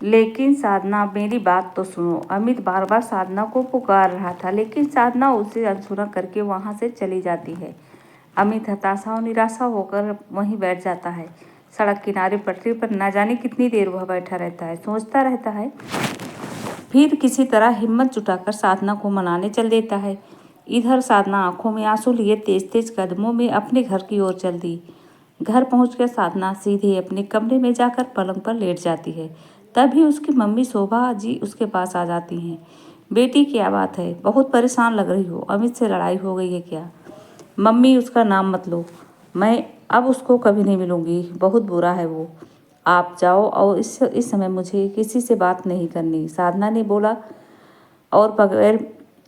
लेकिन साधना, मेरी बात तो सुनो। अमित बार बार साधना को पुकार रहा था, लेकिन साधना उसे अनसुना करके वहां से चली जाती है। अमित हताशा और निराशा होकर वहीं बैठ जाता है। सड़क किनारे पटरी पर न जाने कितनी देर वह बैठा रहता है, सोचता रहता है। फिर किसी तरह हिम्मत जुटाकर साधना को मनाने चल देता है। इधर साधना आंखों में आंसू लिए तेज तेज कदमों में अपने घर की ओर चल दी। घर पहुंचकर साधना सीधे अपने कमरे में जाकर पलंग पर लेट जाती है। तभी उसकी मम्मी शोभा जी उसके पास आ जाती हैं। बेटी, क्या बात है? बहुत परेशान लग रही हो। अमित से लड़ाई हो गई है क्या? मम्मी, उसका नाम मत लो। मैं अब उसको कभी नहीं मिलूंगी। बहुत बुरा है वो। आप जाओ, और इस समय मुझे किसी से बात नहीं करनी, साधना ने बोला और बगैर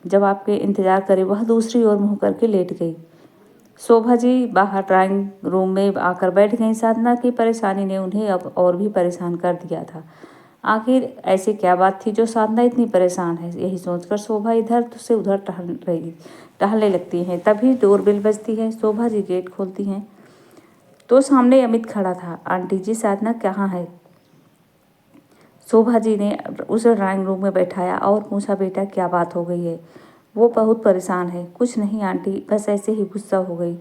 जवाब के इंतजार करे वह दूसरी ओर मुंह करके लेट गई। शोभा जी बाहर ड्राइंग रूम में आकर बैठ गई। साधना की परेशानी ने उन्हें अब और भी परेशान कर दिया था। आखिर ऐसी क्या बात थी जो साधना इतनी परेशान है? यही सोचकर शोभा इधर से उधर टहलने लगती हैं। तभी डोरबेल बजती है। शोभा जी गेट खोलती हैं तो सामने अमित खड़ा था। आंटी जी, साधना कहाँ है? शोभा जी ने उसे ड्राइंग रूम में बैठाया और पूछा, बेटा क्या बात हो गई है? वो बहुत परेशान है। कुछ नहीं आंटी, बस ऐसे ही गुस्सा हो गई।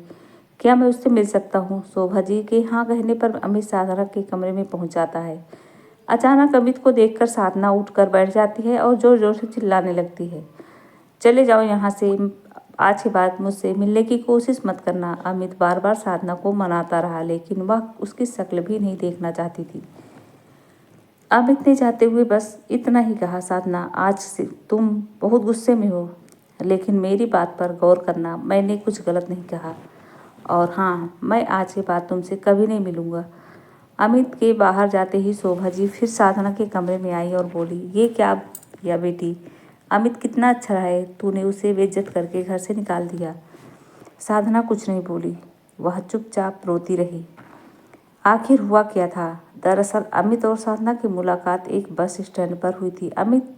क्या मैं उससे मिल सकता हूँ? शोभा जी के हाँ कहने पर अमित साधना के कमरे में पहुंच जाता है। अचानक अमित को देखकर साधना उठकर बैठ जाती है और जोर जोर से चिल्लाने लगती है, चले जाओ यहाँ से। आज के बाद मुझसे मिलने की कोशिश मत करना। अमित बार बार साधना को मनाता रहा, लेकिन वह उसकी शक्ल भी नहीं देखना चाहती थी। अमित ने जाते हुए बस इतना ही कहा, साधना आज से तुम बहुत गुस्से में हो, लेकिन मेरी बात पर गौर करना, मैंने कुछ गलत नहीं कहा। और हाँ, मैं आज के बाद तुमसे कभी नहीं मिलूँगा। अमित के बाहर जाते ही शोभा जी फिर साधना के कमरे में आई और बोली, ये क्या किया बेटी? अमित कितना अच्छा है, तूने उसे बेइज्जत करके घर से निकाल दिया। साधना कुछ नहीं बोली, वह चुपचाप रोती रही। आखिर हुआ क्या था? दरअसल अमित और साधना की मुलाकात एक बस स्टैंड पर हुई थी। अमित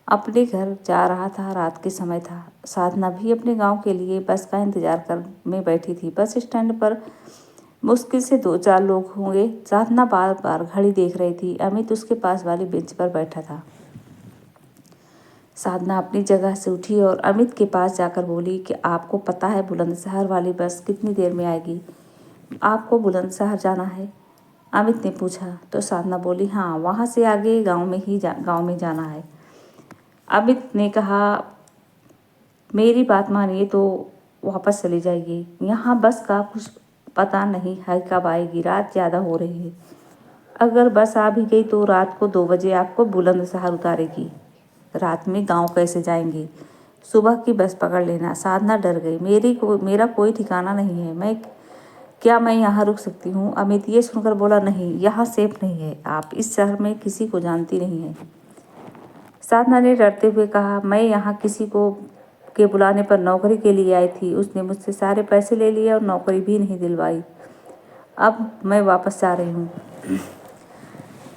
अपने घर जा रहा था, रात के समय था। साधना भी अपने गांव के लिए बस का इंतजार कर में बैठी थी। बस स्टैंड पर मुश्किल से 2-4 लोग होंगे। साधना बार बार घड़ी देख रही थी। अमित उसके पास वाली बेंच पर बैठा था। साधना अपनी जगह से उठी और अमित के पास जाकर बोली कि आपको पता है बुलंदशहर वाली बस कितनी देर में आएगी? आपको बुलंदशहर जाना है? अमित ने पूछा तो साधना बोली, हाँ, वहाँ से आगे गांव में जाना है। अमित ने कहा, मेरी बात मानिए तो वापस चली जाइए। यहाँ बस का कुछ पता नहीं है कब आएगी। रात ज़्यादा हो रही है। अगर बस आ भी गई तो रात को 2 बजे आपको बुलंदशहर उतारेगी। रात में गांव कैसे जाएंगे? सुबह की बस पकड़ लेना। साधना डर गई। मेरा कोई ठिकाना नहीं है। क्या मैं यहाँ रुक सकती हूँ? अमित ये सुनकर बोला, नहीं, यहाँ सेफ नहीं है। आप इस शहर में किसी को जानती नहीं है। साधना ने डरते हुए कहा, मैं यहाँ किसी को के बुलाने पर नौकरी के लिए आई थी। उसने मुझसे सारे पैसे ले लिए और नौकरी भी नहीं दिलवाई। अब मैं वापस जा रही हूँ।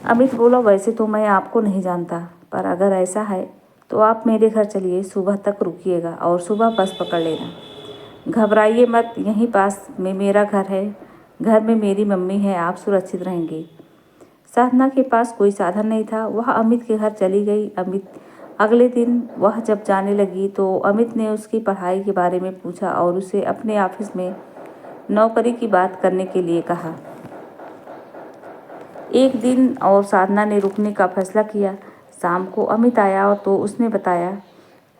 अमित बोला, वैसे तो मैं आपको नहीं जानता, पर अगर ऐसा है तो आप मेरे घर चलिए। सुबह तक रुकिएगा और सुबह बस पकड़ लेना। घबराइए मत, यहीं पास में मेरा घर है। घर में मेरी मम्मी है, आप सुरक्षित रहेंगे। साधना के पास कोई साधन नहीं था। वह अमित के घर चली गई। अगले दिन वह जब जाने लगी तो अमित ने उसकी पढ़ाई के बारे में पूछा और उसे अपने ऑफिस में नौकरी की बात करने के लिए कहा। एक दिन और साधना ने रुकने का फैसला किया। शाम को अमित आया और तो उसने बताया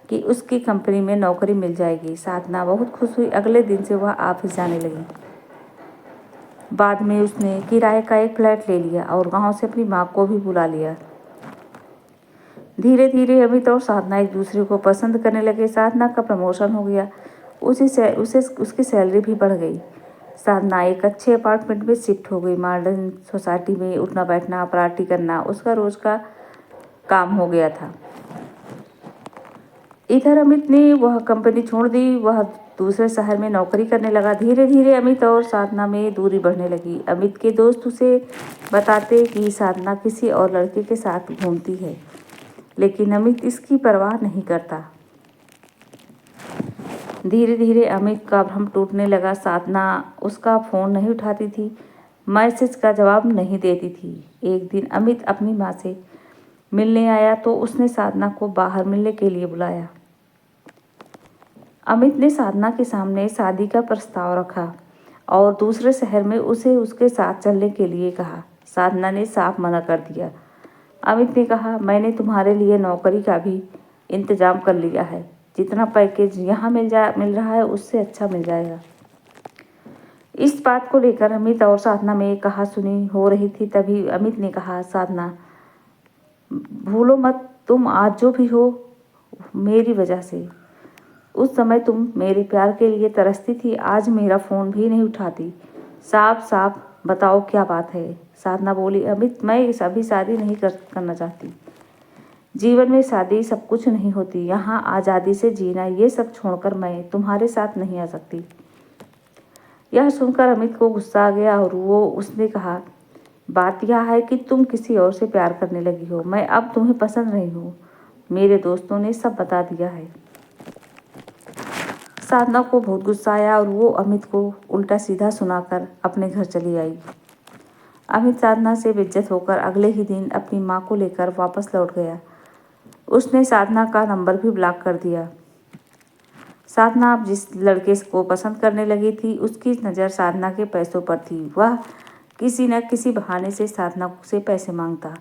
कि उसकी कंपनी में नौकरी मिल जाएगी। साधना बहुत खुश हुई। अगले दिन से वह ऑफिस जाने लगी। बाद में उसने किराए का एक फ्लैट ले लिया और गांव से अपनी माँ को भी बुला लिया। धीरे धीरे अमित और साधना एक दूसरे को पसंद करने लगे। साधना का प्रमोशन हो गया। उसकी सैलरी भी बढ़ गई। साधना एक अच्छे अपार्टमेंट में शिफ्ट हो गई। मॉडर्न सोसाइटी में उठना बैठना, पार्टी करना उसका रोज का काम हो गया था। इधर अमित ने वह कंपनी छोड़ दी। वह दूसरे शहर में नौकरी करने लगा। धीरे धीरे अमित और साधना में दूरी बढ़ने लगी। अमित के दोस्त उसे बताते कि साधना किसी और लड़के के साथ घूमती है, लेकिन अमित इसकी परवाह नहीं करता। धीरे धीरे अमित का भ्रम टूटने लगा। साधना उसका फ़ोन नहीं उठाती थी, मैसेज का जवाब नहीं देती थी। एक दिन अमित अपनी माँ से मिलने आया तो उसने साधना को बाहर मिलने के लिए बुलाया। अमित ने साधना के सामने शादी का प्रस्ताव रखा और दूसरे शहर में उसे उसके साथ चलने के लिए कहा। साधना ने साफ मना कर दिया। अमित ने कहा, मैंने तुम्हारे लिए नौकरी का भी इंतजाम कर लिया है। जितना पैकेज यहाँ मिल रहा है उससे अच्छा मिल जाएगा। इस बात को लेकर अमित और साधना में कहासुनी हो रही थी। तभी अमित ने कहा, साधना भूलो मत, तुम आज जो भी हो मेरी वजह से। उस समय तुम मेरे प्यार के लिए तरसती थी, आज मेरा फ़ोन भी नहीं उठाती। साफ साफ बताओ क्या बात है। साधना बोली, अमित मैं अभी शादी नहीं करना चाहती। जीवन में शादी सब कुछ नहीं होती। यहाँ आज़ादी से जीना ये सब छोड़कर मैं तुम्हारे साथ नहीं आ सकती। यह सुनकर अमित को गुस्सा आ गया और उसने कहा, बात यह है कि तुम किसी और से प्यार करने लगी हो। मैं अब तुम्हें पसंद नहीं हूँ। मेरे दोस्तों ने सब बता दिया है। साधना को बहुत गुस्सा आया और वो अमित को उल्टा सीधा सुनाकर अपने घर चली आई। अमित साधना से बेइज्जत होकर अगले ही दिन अपनी माँ को लेकर वापस लौट गया। उसने साधना का नंबर भी ब्लॉक कर दिया। साधना अब जिस लड़के को पसंद करने लगी थी उसकी नज़र साधना के पैसों पर थी। वह किसी न किसी बहाने से साधना से पैसे मांगता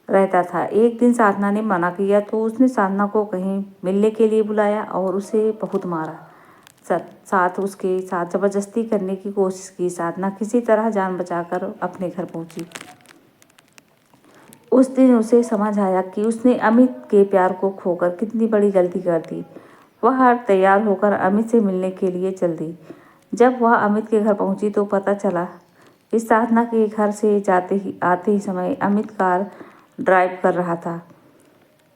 रहता था। एक दिन साधना ने मना किया तो उसने साधना को कहीं मिलने के लिए बुलाया और उसे बहुत मारा। उसके साथ ज़बरदस्ती करने की कोशिश की। साधना किसी तरह जान बचाकर अपने घर पहुंची। उस दिन उसे समझ आया कि उसने अमित के प्यार को खोकर कितनी बड़ी गलती कर दी। वह तैयार होकर अमित से मिलने के लिए चल दी। जब वह अमित के घर पहुंची तो पता चला कि साधना के घर से आते ही समय अमित कार ड्राइव कर रहा था।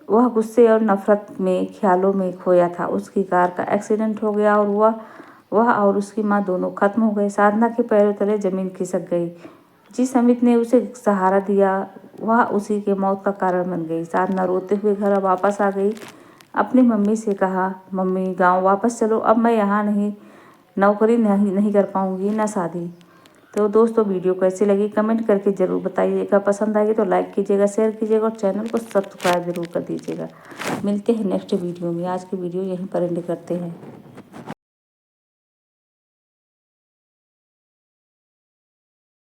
वह गुस्से और नफरत में ख्यालों में खोया था। उसकी कार का एक्सीडेंट हो गया और वह और उसकी माँ दोनों खत्म हो गए। साधना के पैरों तले जमीन खिसक गई। जिस अमित ने उसे सहारा दिया वह उसी के मौत का कारण बन गई। साधना रोते हुए घर वापस आ गई। अपनी मम्मी से कहा, मम्मी गांव वापस चलो, अब मैं यहाँ नौकरी नहीं कर पाऊँगी न शादी। तो दोस्तों वीडियो कैसी लगी कमेंट करके ज़रूर बताइएगा। पसंद आएगी तो लाइक कीजिएगा, शेयर कीजिएगा और चैनल को सब्सक्राइब जरूर कर दीजिएगा। मिलते हैं नेक्स्ट वीडियो में। आज की वीडियो यहीं पर एंड करते हैं।